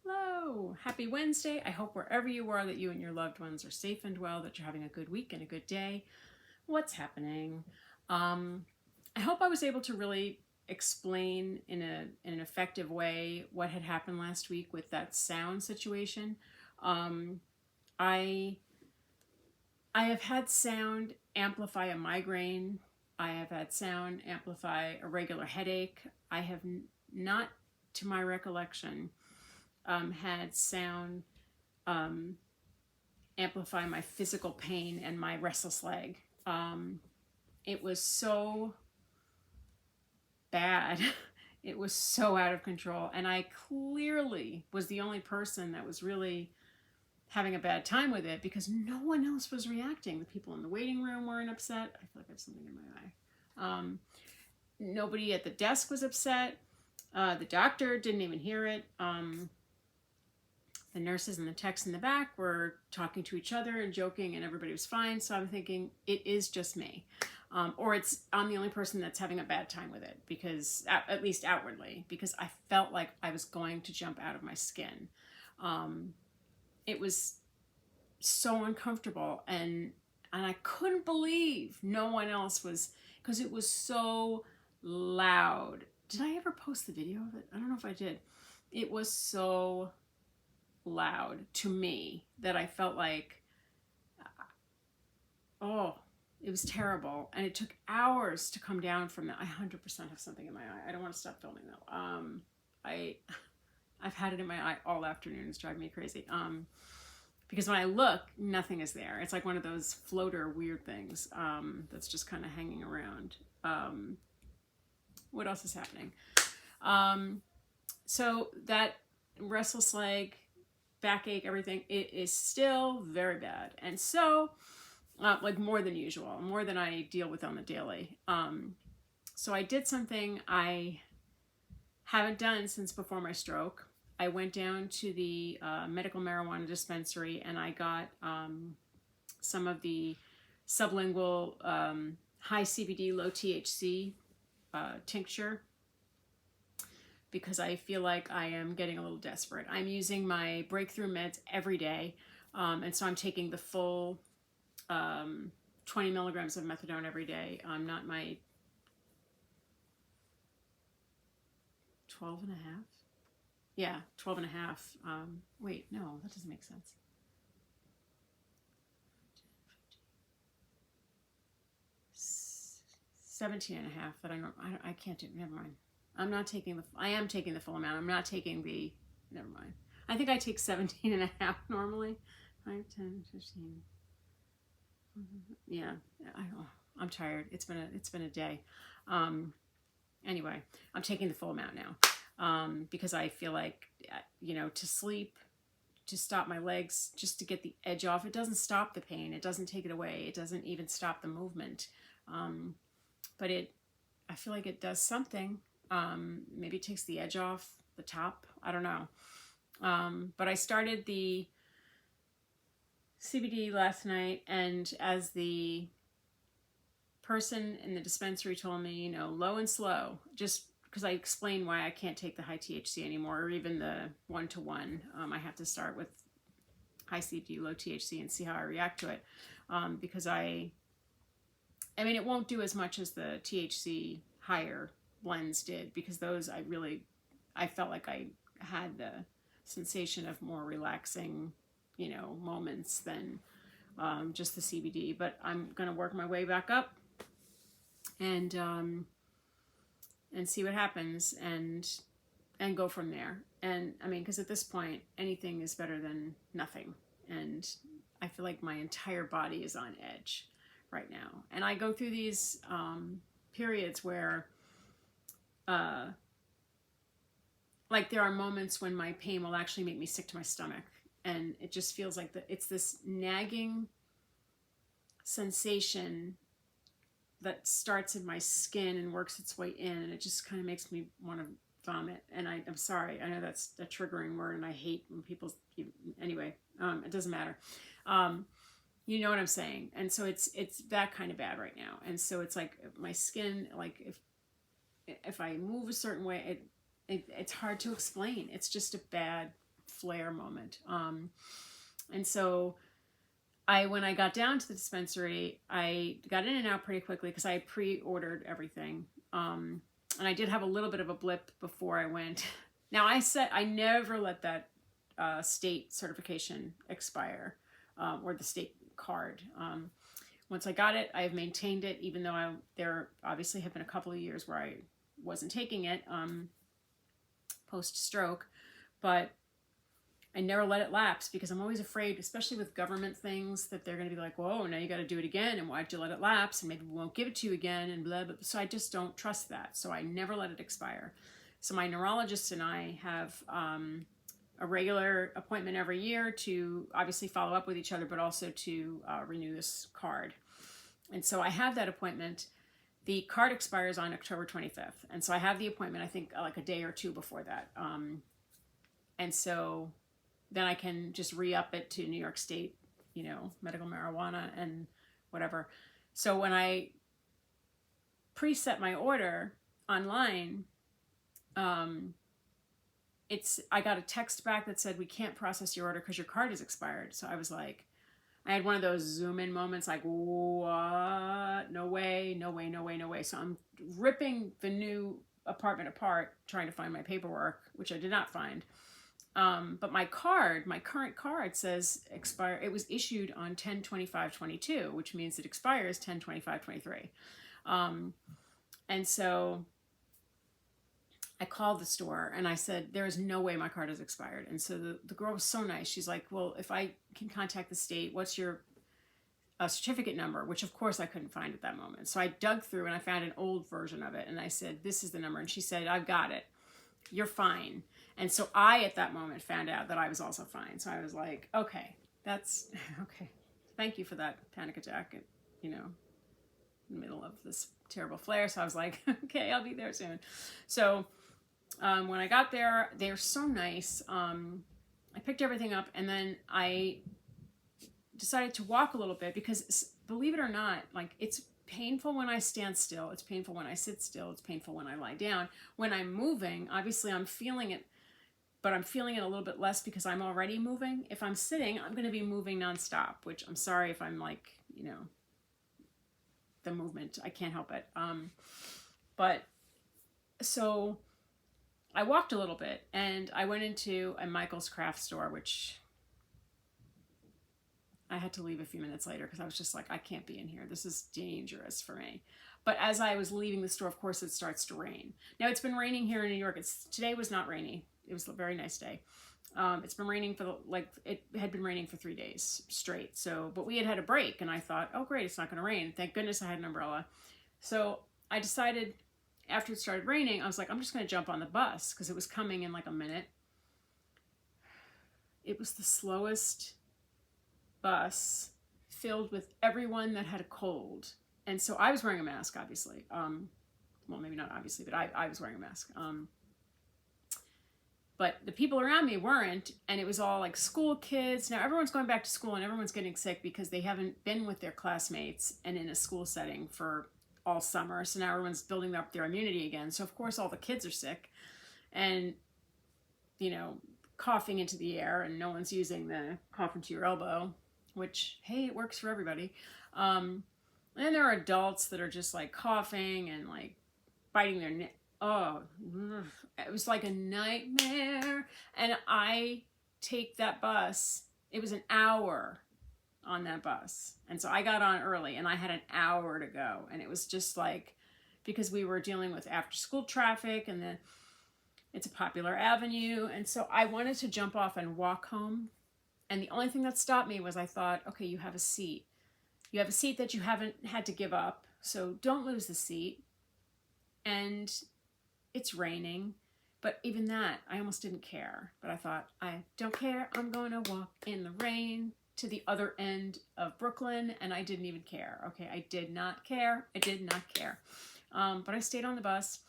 Hello, happy Wednesday. I hope wherever you are that you and your loved ones are safe and well, that you're having a good week and a good day. What's happening? I hope I was able to really explain in an effective way what had happened last week with that sound situation. Um, I I have had sound amplify a migraine. I have had sound amplify a regular headache. I have not, to my recollection, had sound um, amplify my physical pain and my restless leg. It was so bad. It was so out of control. And I clearly was the only person that was really having a bad time with it because no one else was reacting. The people in the waiting room weren't upset. I feel like I have something in my eye. Nobody at the desk was upset. The doctor didn't even hear it. The nurses and the techs in the back were talking to each other and joking, and everybody was fine. So I'm thinking it is just me. Or I'm the only person that's having a bad time with it, because at least outwardly, because I felt like I was going to jump out of my skin. It was so uncomfortable, and I couldn't believe no one else was, because it was so loud. Did I ever post the video of it? I don't know if I did. It was so loud to me that I felt like, oh, it was terrible, and it took hours to come down from that. I 100% have something in my eye. I don't want to stop filming though. I've had it in my eye all afternoon. It's driving me crazy. Because when I look, nothing is there. It's like one of those floater weird things that's just kind of hanging around. What else is happening? So that restless leg, backache, everything, it is still very bad. And so, like more than usual, more than I deal with on the daily. So I did something I haven't done since before my stroke. I went down to the medical marijuana dispensary and I got some of the sublingual high CBD, low THC tincture, because I feel like I am getting a little desperate. I'm using my breakthrough meds every day, and so I'm taking the full 20 milligrams of methadone every day. Not my 12 and a half. Yeah, 12 and a half. Wait, no, that doesn't make sense. 17 and a half that I can't do. Never mind. I am taking the full amount. I'm not taking never mind. I think I take 17 and a half normally. 5, 10, 15. Yeah, I'm tired. It's been a day. Anyway, I'm taking the full amount now. Because I feel like, to sleep, to stop my legs, just to get the edge off. It doesn't stop the pain. It doesn't take it away. It doesn't even stop the movement. But I feel like it does something. Maybe it takes the edge off the top. I don't know. But I started the CBD last night, and as the person in the dispensary told me, low and slow, just because I explained why I can't take the high THC anymore, or even the 1-to-1. I have to start with high CBD, low THC, and see how I react to it. Because it won't do as much as the THC higher blends did, because those I felt like I had the sensation of more relaxing, moments than just the CBD. But I'm going to work my way back up and see what happens and go from there. And because at this point, anything is better than nothing. And I feel like my entire body is on edge right now. And I go through these periods where, like, there are moments when my pain will actually make me sick to my stomach. And it just feels like it's this nagging sensation that starts in my skin and works its way in, and it just kind of makes me want to vomit. And I'm sorry, I know that's a triggering word, and I hate when people, anyway, it doesn't matter. You know what I'm saying? And so it's that kind of bad right now. And so it's like my skin, like if I move a certain way, it's hard to explain. It's just a bad flare moment. And so when I got down to the dispensary, I got in and out pretty quickly because I had pre-ordered everything. And I did have a little bit of a blip before I went. Now I said I never let that state certification expire, or the state card. Once I got it, I have maintained it, even though there obviously have been a couple of years where I wasn't taking it post-stroke, but I never let it lapse because I'm always afraid, especially with government things, that they're going to be like, whoa, now you got to do it again, and why'd you let it lapse, and maybe we won't give it to you again, and blah, blah. So I just don't trust that, so I never let it expire. So my neurologist and I have a regular appointment every year to obviously follow up with each other, but also to renew this card. And so I have that appointment. The card expires on October 25th. And so I have the appointment, I think, like a day or two before that. And so then I can just re-up it to New York State, medical marijuana and whatever. So when I preset my order online, I got a text back that said, we can't process your order because your card is expired. So I was like, I had one of those zoom in moments like, what? No way, no way, no way, no way. So I'm ripping the new apartment apart, trying to find my paperwork, which I did not find. But my current card says expire. It was issued on 10/25/22, which means it expires 10/25/23. And so I called the store and I said, there is no way my card is expired. And so the girl was so nice. She's like, well, if I can contact the state, what's your certificate number? Which of course I couldn't find at that moment. So I dug through and I found an old version of it. And I said, this is the number. And she said, I've got it. You're fine. And so I, at that moment, found out that I was also fine. So I was like, okay, that's okay. Thank you for that panic attack, in the middle of this terrible flare. So I was like, okay, I'll be there soon. So when I got there, they're so nice. I picked everything up and then I decided to walk a little bit because, believe it or not, like, it's painful when I stand still. It's painful when I sit still. It's painful when I lie down. When I'm moving, obviously I'm feeling it, but I'm feeling it a little bit less because I'm already moving. If I'm sitting, I'm going to be moving nonstop, which I'm sorry if I'm like, the movement. I can't help it. But so I walked a little bit and I went into a Michael's craft store, which I had to leave a few minutes later because I was just like, I can't be in here. This is dangerous for me. But as I was leaving the store, of course, it starts to rain. Now, it's been raining here in New York. Today was not rainy. It was a very nice day. It's been raining it had been raining for 3 days straight. So, but we had a break and I thought, oh great, it's not going to rain. Thank goodness I had an umbrella. So I decided after it started raining, I was like, I'm just going to jump on the bus because it was coming in like a minute. It was the slowest bus filled with everyone that had a cold. And so I was wearing a mask, obviously. Well, maybe not obviously, but I was wearing a mask. But the people around me weren't, and it was all like school kids. Now everyone's going back to school and everyone's getting sick because they haven't been with their classmates and in a school setting for all summer. So now everyone's building up their immunity again. So of course all the kids are sick and, coughing into the air, and no one's using the cough into your elbow, which, hey, it works for everybody. And then there are adults that are just like coughing and like biting their neck. Oh, it was like a nightmare. And I take that bus. It was an hour on that bus. And so I got on early and I had an hour to go. And it was just like, because we were dealing with after school traffic and then it's a popular avenue. And so I wanted to jump off and walk home. And the only thing that stopped me was I thought, okay, you have a seat. You have a seat that you haven't had to give up. So don't lose the seat. And it's raining, but even that, I almost didn't care. But I thought, I don't care. I'm going to walk in the rain to the other end of Brooklyn, and I didn't even care. Okay, I did not care. I did not care. But I stayed on the bus,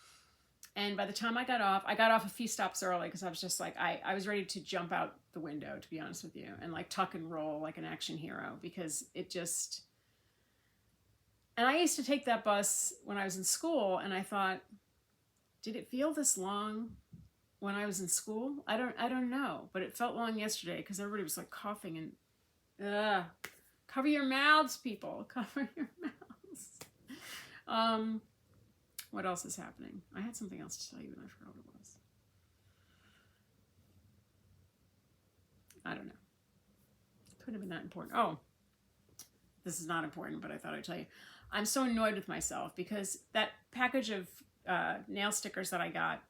and by the time I got off a few stops early because I was just like, I was ready to jump out the window, to be honest with you, and like tuck and roll like an action hero because it just... And I used to take that bus when I was in school, and I thought, did it feel this long? when I was in school. I don't know, but it felt long yesterday because everybody was like coughing and cover your mouths, people. Cover your mouths. What else is happening? I had something else to tell you and I forgot what it was. I don't know. Couldn't have been that important. Oh, this is not important, but I thought I'd tell you. I'm so annoyed with myself because that package of nail stickers that I got,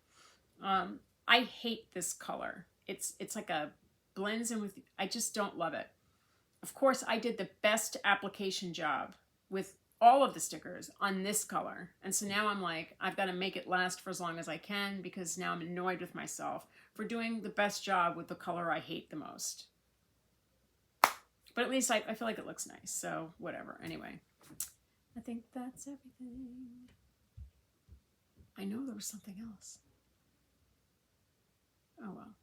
I hate this color. It's like a blends in with, I just don't love it. Of course, I did the best application job with all of the stickers on this color. And so now I'm like, I've got to make it last for as long as I can because now I'm annoyed with myself for doing the best job with the color I hate the most. But at least I feel like it looks nice, so whatever. Anyway, I think that's everything. I know there was something else. Oh well.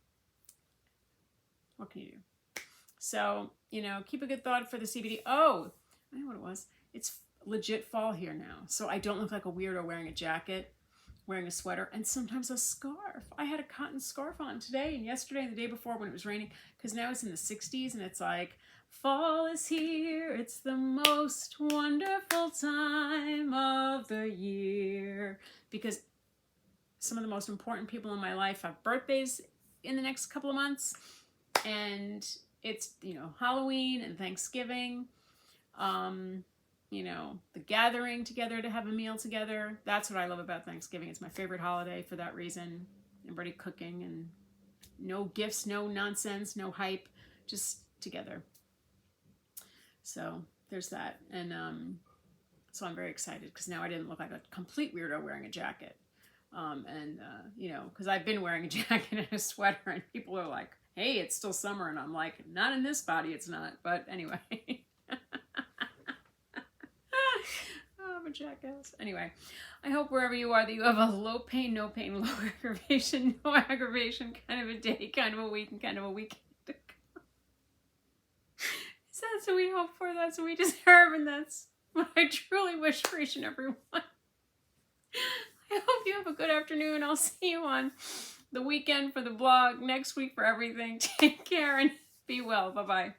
What can you do? So, you know, keep a good thought for the CBD. Oh, I know what it was. It's legit fall here now, so I don't look like a weirdo wearing a jacket, wearing a sweater, and sometimes a scarf. I had a cotton scarf on today and yesterday and the day before when it was raining, because now it's in the 60s and it's like, fall is here, it's the most wonderful time of the year. Because some of the most important people in my life have birthdays in the next couple of months. And it's, you know, Halloween and Thanksgiving. You know, the gathering together to have a meal together. That's what I love about Thanksgiving. It's my favorite holiday for that reason. Everybody cooking and no gifts, no nonsense, no hype, just together. So there's that. And so I'm very excited because now I didn't look like a complete weirdo wearing a jacket. You know, because I've been wearing a jacket and a sweater and people are like, hey, it's still summer. And I'm like, not in this body, it's not. But anyway. Oh, I'm a jackass. Anyway, I hope wherever you are that you have a low pain, no aggravation, no aggravation kind of a day, kind of a week, and kind of a weekend. That's what we hope for, that's what we deserve, and that's what I truly wish for each and every one. I hope you have a good afternoon. I'll see you on the weekend for the blog, next week for everything. Take care and be well. Bye-bye.